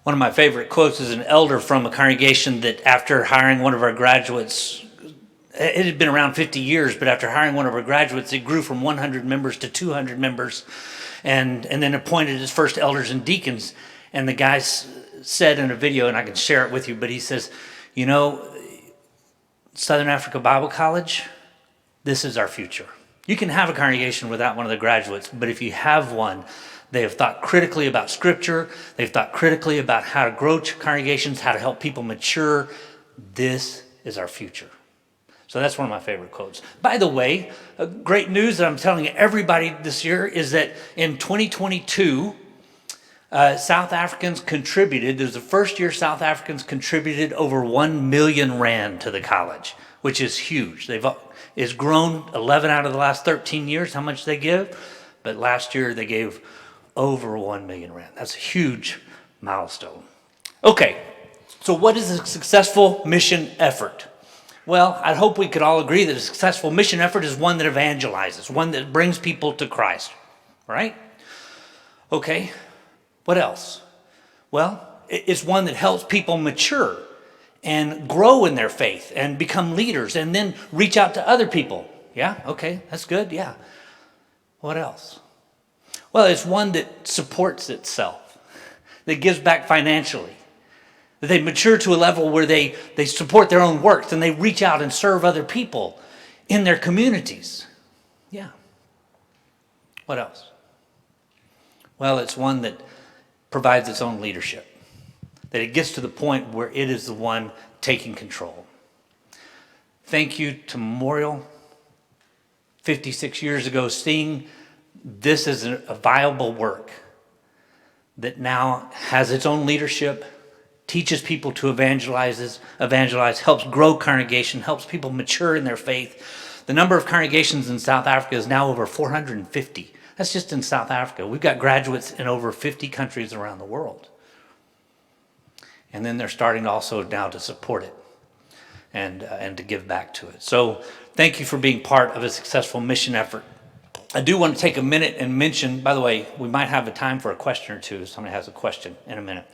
One of my favorite quotes is an elder from a congregation that after hiring one of our graduates, it had been around 50 years, but after hiring one of our graduates, it grew from 100 members to 200 members, and then appointed his first elders and deacons. And the guy said in a video, and I can share it with you, but he says, you know, Southern Africa Bible College, this is our future. You can have a congregation without one of the graduates, but if you have one, they have thought critically about Scripture. They've thought critically about how to grow congregations, how to help people mature. This is our future. So that's one of my favorite quotes. By the way, great news that I'm telling everybody this year is that in 2022, South Africans contributed, this was the first year South Africans contributed over 1 million rand to the college, which is huge. It's grown 11 out of the last 13 years, how much they give. But last year they gave over 1 million rand. That's a huge milestone. Okay, so what is a successful mission effort? Well, I hope we could all agree that a successful mission effort is one that evangelizes, one that brings people to Christ, right? Okay, what else? Well, it's one that helps people mature and grow in their faith and become leaders and then reach out to other people. Yeah, okay, that's good, yeah. What else? Well, it's one that supports itself, that gives back financially, that they mature to a level where they support their own works and they reach out and serve other people in their communities. Yeah. What else? Well, it's one that provides its own leadership, that it gets to the point where it is the one taking control. Thank you to Memorial, 56 years ago, seeing this is a viable work that now has its own leadership, teaches people to evangelize, helps grow congregation, helps people mature in their faith. The number of congregations in South Africa is now over 450. That's just in South Africa. We've got graduates in over 50 countries around the world. And then they're starting also now to support it and to give back to it. So thank you for being part of a successful mission effort. I do want to take a minute and mention, by the way, we might have a time for a question or two if somebody has a question in a minute.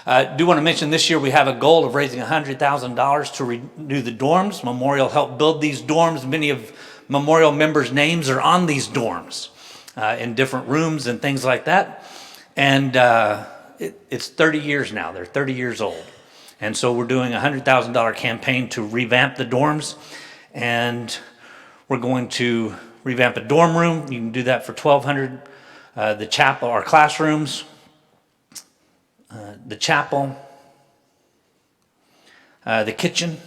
I do want to mention this year we have a goal of raising $100,000 to renew the dorms. Memorial helped build these dorms. Many of Memorial members' names are on these dorms in different rooms and things like that. And it's 30 years now. They're 30 years old. And so we're doing a $100,000 campaign to revamp the dorms. And we're going to revamp a dorm room. You can do that for $1,200. The chapel, our classrooms, the chapel, the kitchen,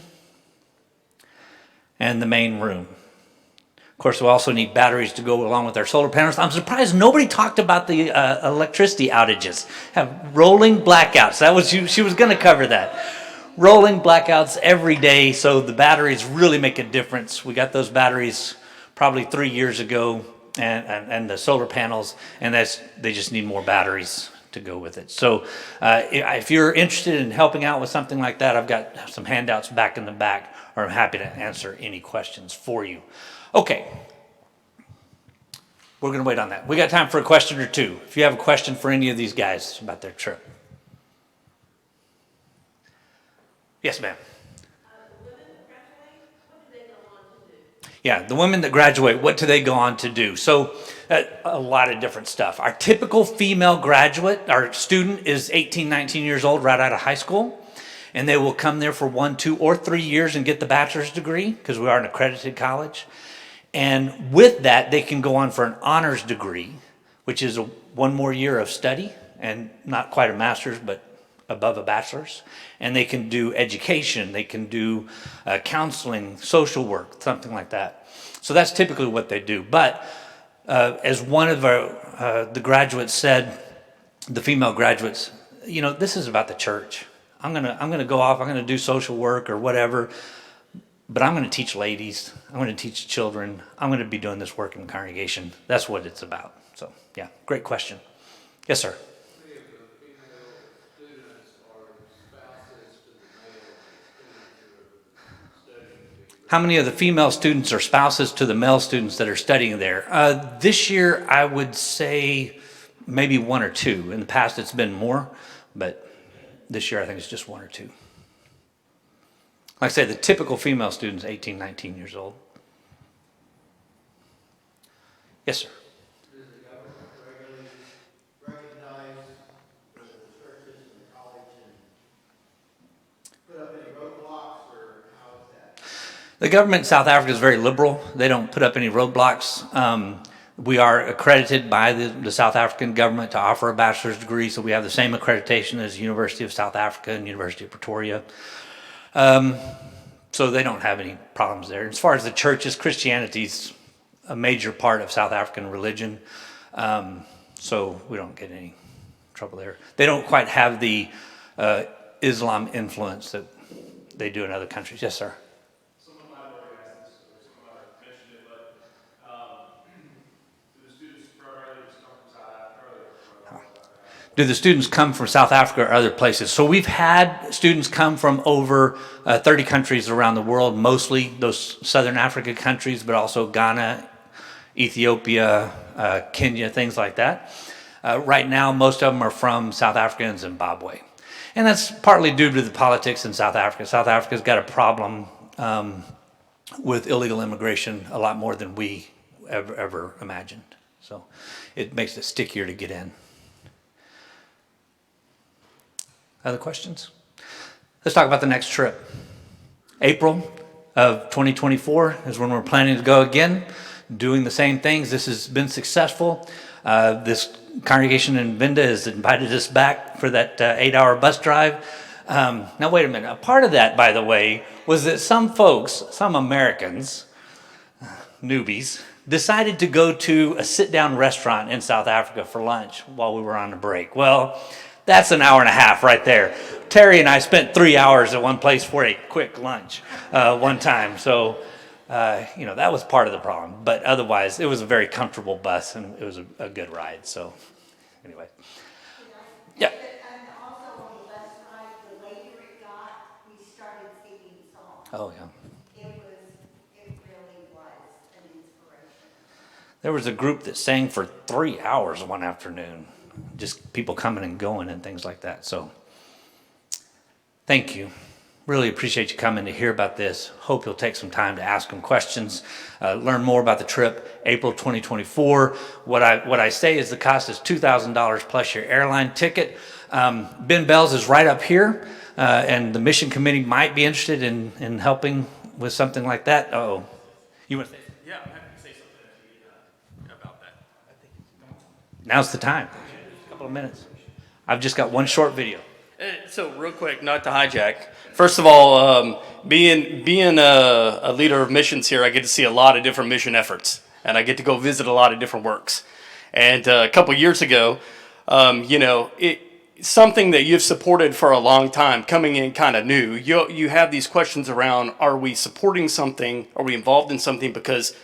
and the main room. Of course, we also need batteries to go along with our solar panels. I'm surprised nobody talked about the electricity outages. Have rolling blackouts. That was she was going to cover that. Rolling blackouts every day, so the batteries really make a difference. We got those batteries probably 3 years ago, and the solar panels, and they just need more batteries to go with it. So if you're interested in helping out with something like that, I've got some handouts back in the back, or I'm happy to answer any questions for you. Okay, we're going to wait on that. We got time for a question or two. If you have a question for any of these guys about their trip. Yes, ma'am. Yeah, the women that graduate, what do they go on to do? So a lot of different stuff. Our typical female graduate, our student is 18, 19 years old, right out of high school. And they will come there for 1, 2, or 3 years and get the bachelor's degree because we are an accredited college. And with that, they can go on for an honors degree, which is one more year of study, and not quite a master's, but above a bachelor's. And they can do education, they can do counseling, social work, something like that. So that's typically what they do. But as one of the graduates said, the female graduates, you know, this is about the church. I'm gonna go off, I'm gonna do social work or whatever, but I'm gonna teach ladies, I'm gonna teach children, I'm gonna be doing this work in the congregation. That's what it's about. So yeah, great question. Yes, sir. How many of the female students are spouses to the male students that are studying there? This year, I would say maybe 1 or 2. In the past, it's been more, but this year I think it's just 1 or 2. Like I say, the typical female student's 18, 19 years old. Yes, sir. Does the government regularly recognize the churches and the college and put up any roadblocks, or how is that? The government in South Africa is very liberal. They don't put up any roadblocks. We are accredited by the South African government to offer a bachelor's degree, so we have the same accreditation as University of South Africa and University of Pretoria. So they don't have any problems there. As far as the churches, Christianity's a major part of South African religion, so we don't get any trouble there. They don't quite have the Islam influence that they do in other countries. Yes, sir. Someone might have already asked this, or someone might have mentioned it, but do the students primarily just come from South Africa, or Do the students come from South Africa or other places? So we've had students come from over 30 countries around the world, mostly those Southern Africa countries, but also Ghana, Ethiopia, Kenya, things like that. Right now, most of them are from South Africa and Zimbabwe. And that's partly due to the politics in South Africa. South Africa's got a problem with illegal immigration a lot more than we ever imagined. So it makes it stickier to get in. Other questions? Let's talk about the next trip. April of 2024 is when we're planning to go again, doing the same things. This has been successful. This congregation in Venda has invited us back for that 8-hour bus drive. Now, wait a minute. A part of that, by the way, was that some folks, some Americans, newbies, decided to go to a sit-down restaurant in South Africa for lunch while we were on a break. Well, that's an hour and a half right there. Terry and I spent 3 hours at one place for a quick lunch one time. So, that was part of the problem. But otherwise, it was a very comfortable bus, and it was a good ride. So, anyway. Yeah. And also on the bus ride, the later it got, we started singing songs. Oh, yeah. It really was an inspiration. There was a group that sang for 3 hours one afternoon. Just people coming and going and things like that. So, thank you. Really appreciate you coming to hear about this. Hope you'll take some time to ask them questions, learn more about the trip, April 2024. What I say is the cost is $2,000 plus your airline ticket. Ben Bell's is right up here, and the mission committee might be interested in helping with something like that. Oh, you want to say? Yeah, I'm happy to say something about that. Now's the time. A couple of minutes. I've just got one short video. So real quick, not to hijack. First of all, being a leader of missions here, I get to see a lot of different mission efforts, and I get to go visit a lot of different works. And a couple years ago, something that you've supported for a long time, coming in kind of new, you have these questions around: are we supporting something? Are we involved in something because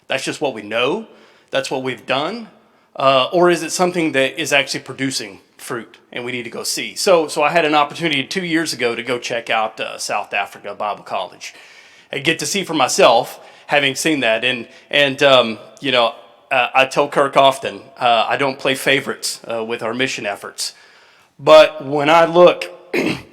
that's just what we know, that's what we've done, or is it something that is actually producing fruit and we need to go see? So I had an opportunity 2 years ago to go check out South Africa Bible College and get to see for myself, having seen that. I tell Kirk often, I don't play favorites with our mission efforts. But when I look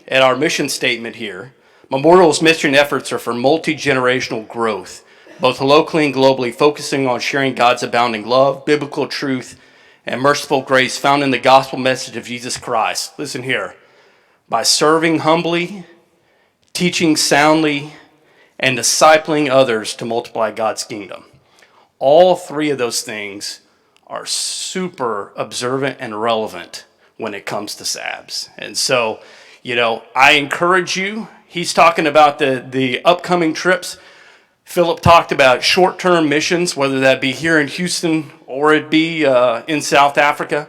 at our mission statement here, Memorial's mission efforts are for multi-generational growth, both locally and globally, focusing on sharing God's abounding love, biblical truth, and merciful grace found in the gospel message of Jesus Christ. Listen here. By serving humbly, teaching soundly, and discipling others to multiply God's kingdom. All three of those things are super observant and relevant when it comes to SABS. And so, I encourage you. He's talking about the upcoming trips. Philip talked about short-term missions, whether that be here in Houston or it be in South Africa.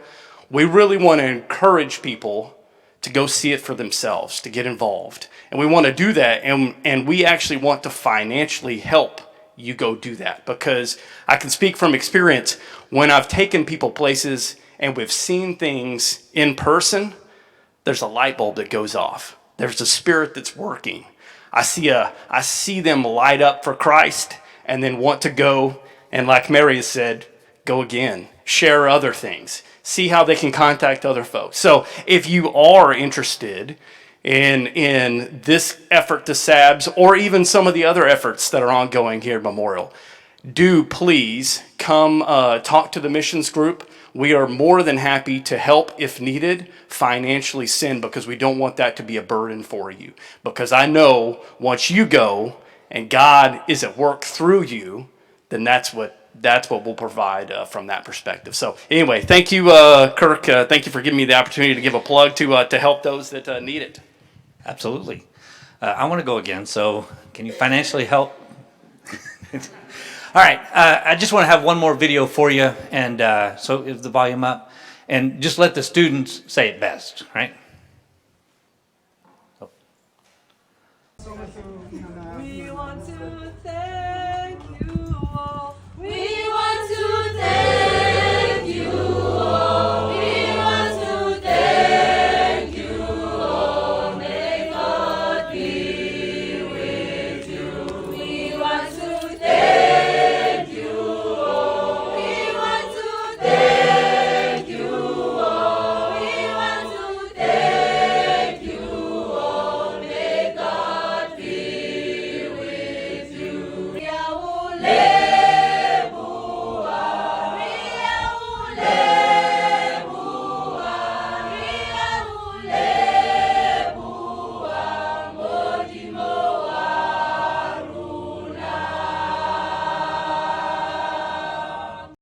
We really want to encourage people to go see it for themselves, to get involved. And we want to do that, and we actually want to financially help you go do that. Because I can speak from experience, when I've taken people places and we've seen things in person, there's a light bulb that goes off. There's a spirit that's working. I see them light up for Christ and then want to go, and like Mary has said, go again, share other things, see how they can contact other folks. So if you are interested in this effort to SABS or even some of the other efforts that are ongoing here at Memorial, do please come talk to the missions group. We are more than happy to help if needed, financially send, because we don't want that to be a burden for you. Because I know once you go and God is at work through you, then that's what we'll provide from that perspective. So anyway, thank you, Kirk. Thank you for giving me the opportunity to give a plug to help those that need it. Absolutely. I want to go again, so can you financially help? All right, I just want to have one more video for you, and so is the volume up, and just let the students say it best, right?